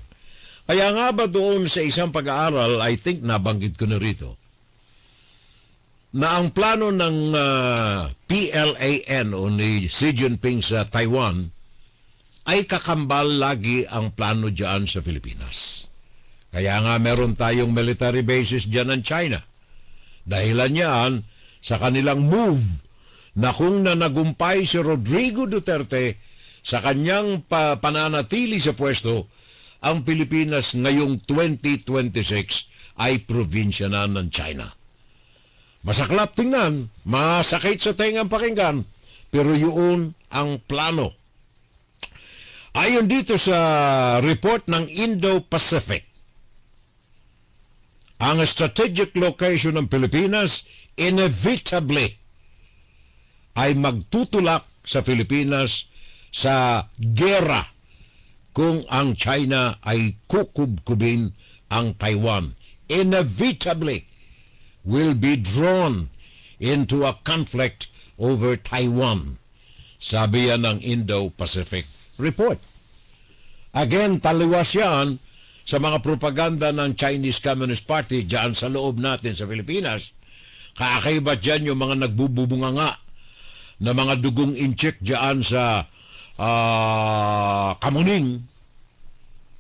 Kaya nga ba doon sa isang pag-aaral, I think nabanggit ko na rito, na ang plano ng PLAN o ni Xi Jinping sa Taiwan ay kakambal lagi ang plano dyan sa Pilipinas. Kaya nga meron tayong military bases dyan ng China. Dahilan yan sa kanilang move na kung nanagumpay si Rodrigo Duterte sa kanyang pananatili sa pwesto, ang Pilipinas ngayong 2026 ay probinsya na ng China. Masaklap tingnan, masakit sa tengang pakinggan, pero yun ang plano. Ayon dito sa report ng Indo-Pacific, ang strategic location ng Pilipinas inevitably ay magtutulak sa Pilipinas sa gera kung ang China ay kukubkubin ang Taiwan. Inevitably will be drawn into a conflict over Taiwan. Sabi yan ng Indo-Pacific Report. Again, taliwas yan sa mga propaganda ng Chinese Communist Party dyan sa loob natin sa Pilipinas. Kakaiba dyan yung mga nagbububunganga na mga dugong inchik dyan sa Kamuning,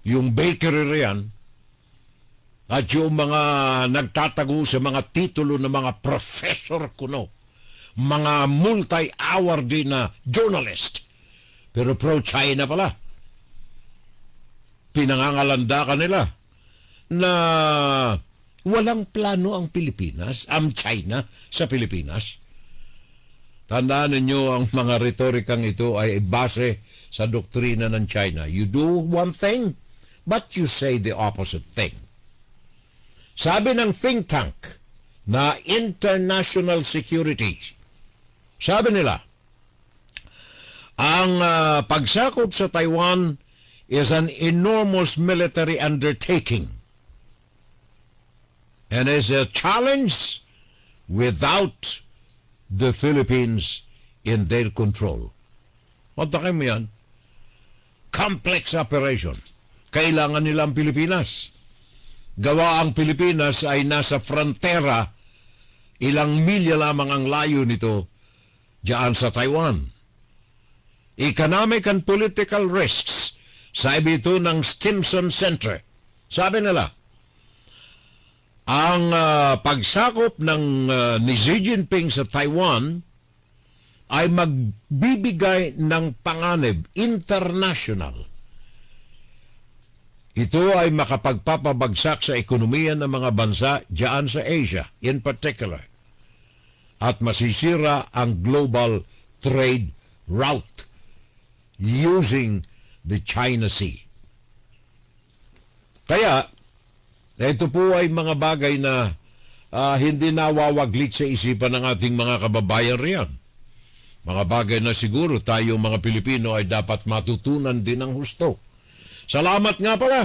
yung bakery riyan, at yung mga nagtatago sa mga titulo ng mga professor kuno, mga multi-award na journalist, pero pro-China pala. Pinangangalanda ka nila na walang plano ang Pilipinas, ang China sa Pilipinas. Tandaan ninyo, ang mga retorikang ito ay base sa doktrina ng China. You do one thing, but you say the opposite thing. Sabi ng think tank na International Security, sabi nila, ang pagsakop sa Taiwan is an enormous military undertaking and is a challenge without the Philippines in their control. Matakin mo yan. Complex operation. Kailangan nila ang Pilipinas. Gawa ang Pilipinas ay nasa frontera, ilang milya lamang ang layo nito diyan sa Taiwan. Economic and political risks, sabi ito ng Stimson Center. Sabi nila, ang pagsakop ng ni Xi Jinping sa Taiwan ay magbibigay ng panganib international. Ito ay makapagpapabagsak sa ekonomiya ng mga bansa diyan sa Asia in particular, at masisira ang global trade route using the China Sea. Kaya, ito po ay mga bagay na hindi nawawaglit sa isipan ng ating mga kababayan riyan. Mga bagay na siguro tayo mga Pilipino ay dapat matutunan din ng husto. Salamat nga pala.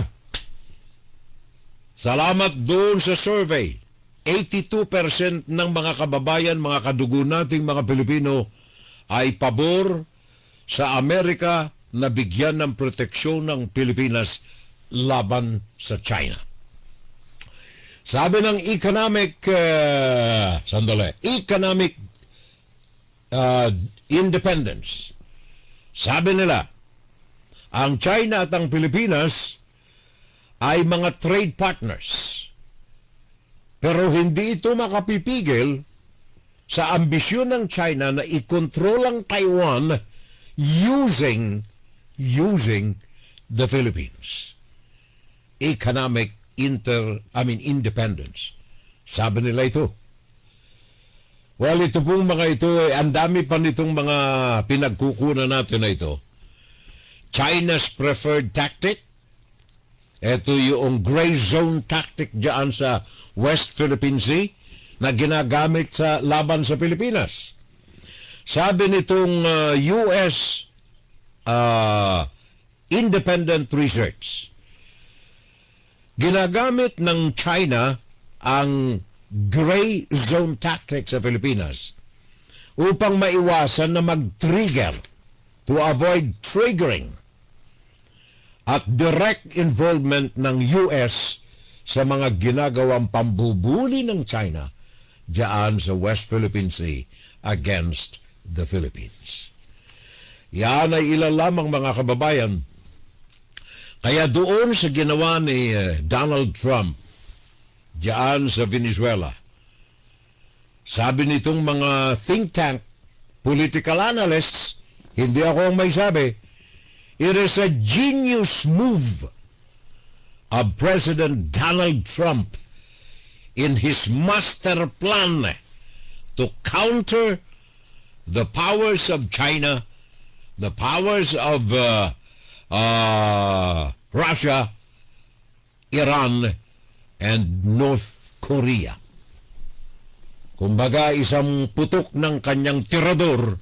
Salamat doon sa survey. 82% ng mga kababayan, mga kadugo nating mga Pilipino ay pabor sa Amerika na bigyan ng proteksyon ng Pilipinas laban sa China. Sabi ng economic independence, sabi nila, ang China at ang Pilipinas ay mga trade partners. Pero hindi ito makapipigil sa ambisyon ng China na ikontrol ang Taiwan using the Philippines. Economic independence. Sabi nila ito. Well, ito pong mga ito, ang dami pa nitong mga pinagkukunan natin na ito. China's preferred tactic. Ito yung gray zone tactic diyan sa West Philippine Sea na ginagamit sa laban sa Pilipinas. Sabi nitong US independent research, ginagamit ng China ang gray zone tactic sa Pilipinas upang maiwasan na mag-trigger, to avoid triggering at direct involvement ng US sa mga ginagawang pambubuli ng China diyan sa West Philippine Sea against the Philippines. Yan ay ilan lamang mga kababayan. Kaya doon sa ginawa ni Donald Trump diyan sa Venezuela, sabi nitong mga think tank, political analysts, hindi ako ang may sabi, it is a genius move of President Donald Trump in his master plan to counter the powers of China, the powers of Russia, Iran, and North Korea. Kumbaga, isang putok ng kanyang tirador,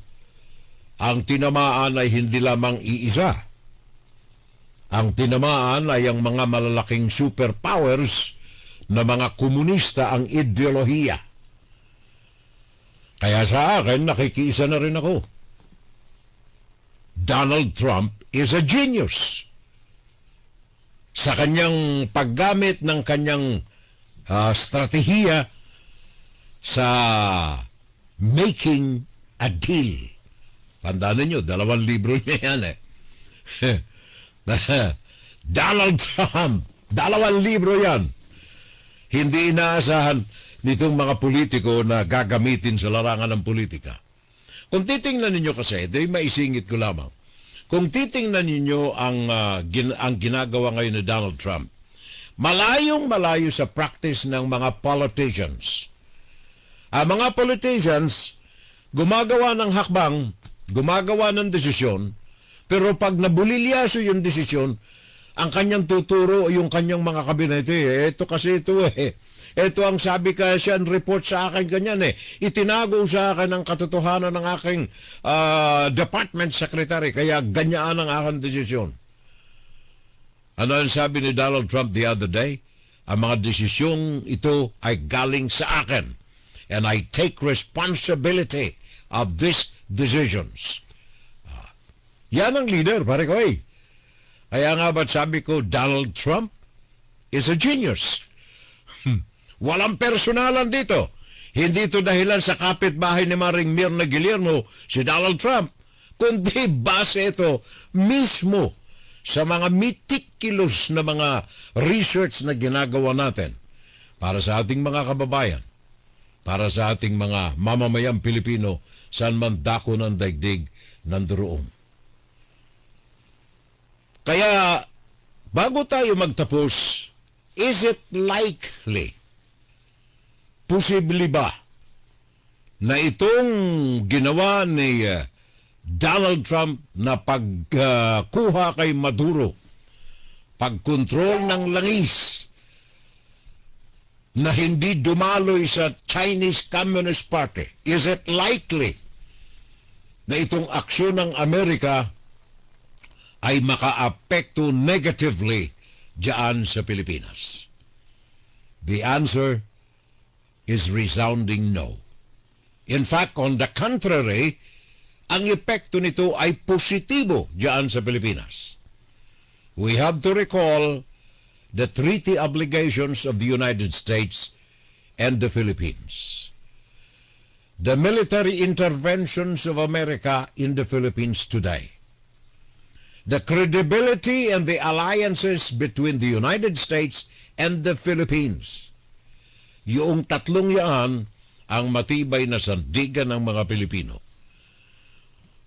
ang tinamaan ay hindi lamang iisa. Ang tinamaan ay ang mga malalaking superpowers na mga komunista ang ideolohiya. Kaya sa akin, nakikiisa na rin ako. Donald Trump is a genius sa kanyang paggamit ng kanyang strategiya sa making a deal. Tandaan ninyo, 2 libro niya yan Donald Trump, 2 libro yan. Hindi inaasahan nitong mga politiko na gagamitin sa larangan ng politika. Kung titingnan ninyo kasi, ito'y maisingit ko lamang. Kung titingnan ninyo ang ginagawa ngayon ni Donald Trump, malayong malayo sa practice ng mga politicians. Ang mga politicians, gumagawa ng hakbang, gumagawa ng desisyon, pero pag nabulilyaso yung desisyon, ang kanyang tuturo yung kanyang mga kabinete, ito kasi ito ito ang sabi kasi ang report sa akin ganyan itinago sa akin ang katotohanan ng aking department secretary, kaya ganyan ang aking desisyon. Ano ang sabi ni Donald Trump the other day? Ang mga desisyong ito ay galing sa akin, and I take responsibility of these decisions. Yan ang leader, pare ko Kaya nga ba't sabi ko, Donald Trump is a genius. Walang personalan dito. Hindi ito dahilan sa kapitbahay ni Maring Mirna Guillermo, si Donald Trump, kundi base ito mismo sa mga meticulous na mga research na ginagawa natin para sa ating mga kababayan, para sa ating mga mamamayang Pilipino, saan man dako ng daigdig nandoon. Kaya, bago tayo magtapos, is it likely, posible ba, na itong ginawa ni Donald Trump na pagkuha kay Maduro, pagkontrol ng langis, na hindi dumaloy sa Chinese Communist Party, is it likely na itong aksyon ng Amerika ay makaapekto negatively diyan sa Pilipinas? The answer is resounding no. In fact, on the contrary, ang epekto nito ay positibo diyan sa Pilipinas. We have to recall the treaty obligations of the United States and the Philippines. The military interventions of America in the Philippines today. The credibility and the alliances between the United States and the Philippines. Yung tatlong yan ang matibay na sandigan ng mga Pilipino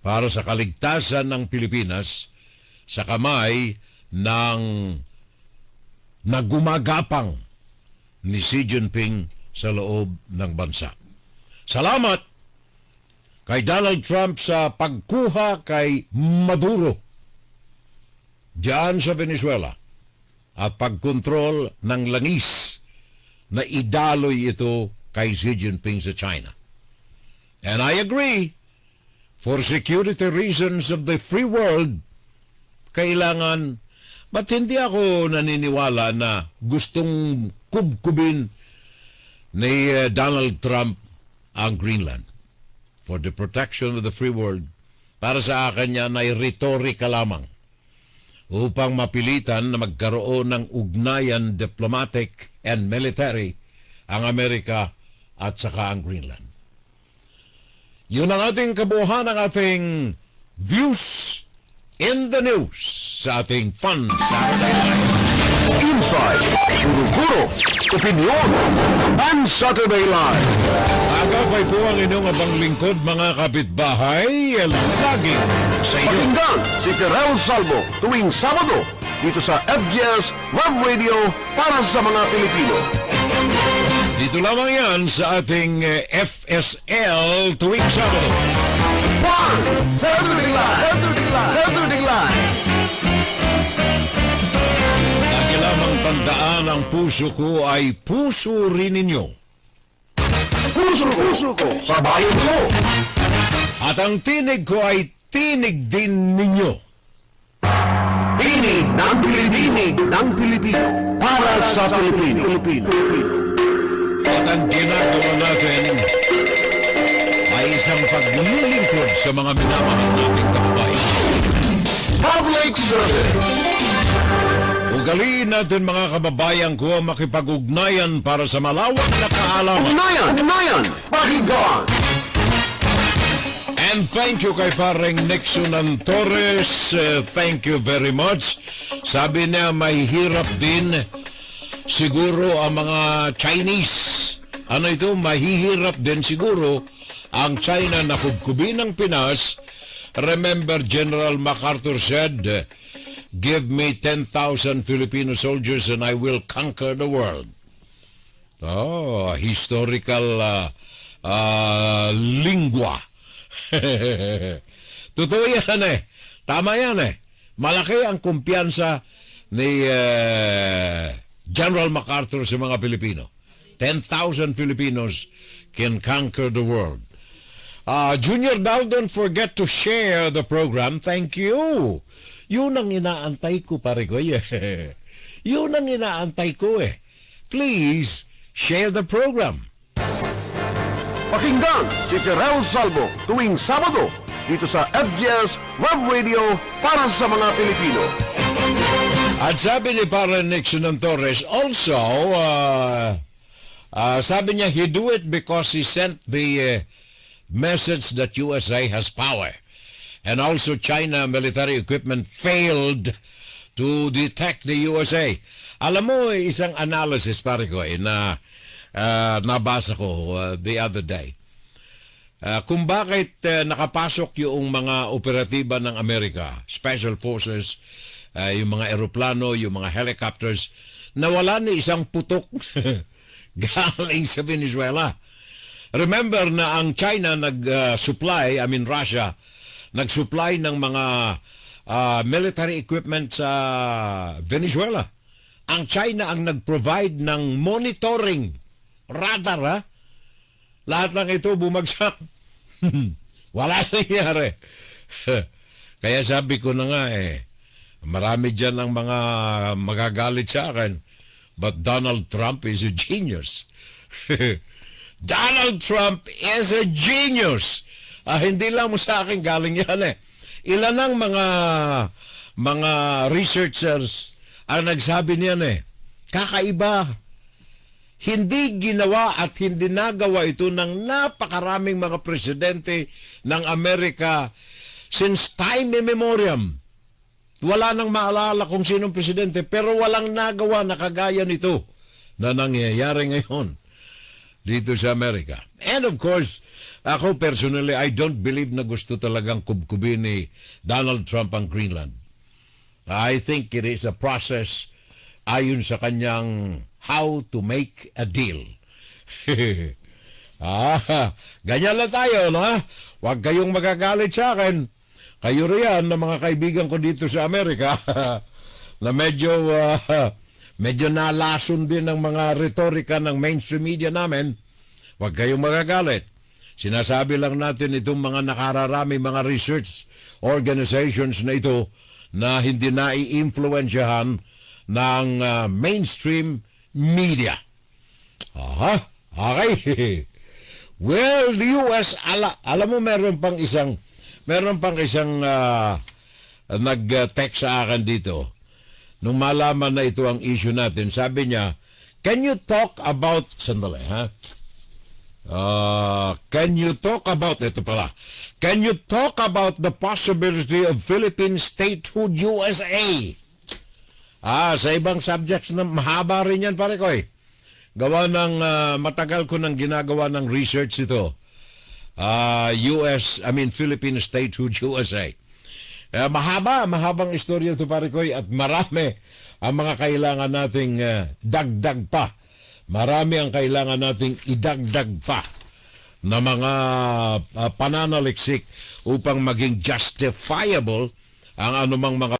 para sa kaligtasan ng Pilipinas sa kamay ng nagumagapang ni Xi Jinping sa loob ng bansa. Salamat kay Donald Trump sa pagkuha kay Maduro diyan sa Venezuela at pagkontrol ng langis na idaloy ito kay Xi Jinping sa China. And I agree, for security reasons of the free world, kailangan, ba't hindi ako naniniwala na gustong kubkubin ni Donald Trump ang Greenland for the protection of the free world? Para sa akin yan ay retorika lamang upang mapilitan na magkaroon ng ugnayan diplomatic and military ang Amerika at saka ang Greenland. Yun ang ating kabuuan ng ating views in the news sa ating Fun Saturday Night. Inside, Guro-Guro, Opinion, and Saturday Live. Agapay po ang inyong abang lingkod, mga kapitbahay, laging sa inyo. Pakinggan si Kirel Salvo tuwing Sabado dito sa FGS Web Radio para sa mga Pilipino. Dito lamang yan sa ating FSL tuwing Sabado. Fun Saturday Live! Saturday Live! Saturday Live! Lagi lamang tandaan, ang puso ko ay puso rin ninyo. Puso ko sa bayan mo. At ang tinig ko ay tinig din ninyo. Tinig ng Pilipino para sa Pilipino. At ang ginagawa natin ay isang paglilingkod sa mga minamahal nating kababayan. Public service. Ugaliin natin, mga kababayan ko, ang makipag-ugnayan para sa malawak na kaalaman. Ugnayan, pakinggan. And thank you kay pareng Nixon Torres. Thank you very much. Sabi niya, may hirap din siguro ang mga Chinese. Ano ito? Mahihirap din siguro ang China na kubkubin ng Pinas. Remember, General MacArthur said, give me 10,000 Filipino soldiers and I will conquer the world. Oh, historical lingua. Totoo yan eh. Tama yan eh. Malaki ang kumpiyansa ni General MacArthur sa mga Pilipino. 10,000 Filipinos can conquer the world. Junior Dal, don't forget to share the program. Thank you. Yun ang inaantay ko, pare ko. Yun ang inaantay ko eh. Please, share the program. Pakinggan si Kirel Salvo tuwing Sabado dito sa FGS Web Radio para sa mga Pilipino. At sabi ni Parang Nixon Torres, also, sabi niya, he do it because he sent the message that USA has power. And also China military equipment failed to detect the USA. Alam mo, isang analysis, pare ko, na nabasa ko the other day. Kung bakit nakapasok yung mga operatiba ng Amerika, Special Forces, yung mga eroplano, yung mga helicopters, nawala ni isang putok galing sa Venezuela. Remember na ang China nag-supply, Russia, nag-supply ng mga military equipment sa Venezuela. Ang China ang nag-provide ng monitoring radar, ha? Lahat ng ito bumagsak. Wala nangyari. Kaya sabi ko na nga marami dyan ang mga magagalit sa akin. But Donald Trump is a genius. Donald Trump is a genius. Hindi lang mo sa akin galing yan eh. Ilan ang mga researchers ang nagsabi niyan eh. Kakaiba. Hindi ginawa at hindi nagawa ito ng napakaraming mga presidente ng Amerika since time immemorial. Wala nang maalala kung sinong presidente, pero walang nagawa na kagaya nito na nangyayari ngayon dito sa Amerika. And of course, ako personally, I don't believe na gusto talagang kubkubin ni Donald Trump ang Greenland. I think it is a process ayon sa kanyang how to make a deal. Ganyan lang tayo, no? Huwag kayong magagalit sa akin. Kayo riyan na mga kaibigan ko dito sa Amerika na medyo nalason din ng mga retorika ng mainstream media namin. Huwag kayong magagalit. Sinasabi lang natin itong mga nakararami, mga research organizations na ito na hindi nai-influensyahan ng mainstream media. Okay. Well, the US, alam mo meron pang isang nag-text sa akin dito. Nung malaman na ito ang issue natin, sabi niya, can you talk about, sandali ha? Can you talk about ito pala? Can you talk about the possibility of Philippine statehood USA? Sa ibang subjects na mahaba rin yan pare ko eh. Gawa ng matagal ko nang ginagawa ng research ito. Philippine statehood USA. Mahabang istorya ito pare ko at marami ang mga kailangan nating dagdag pa. Marami ang kailangan nating idagdag pa na mga pananaliksik upang maging justifiable ang anumang mga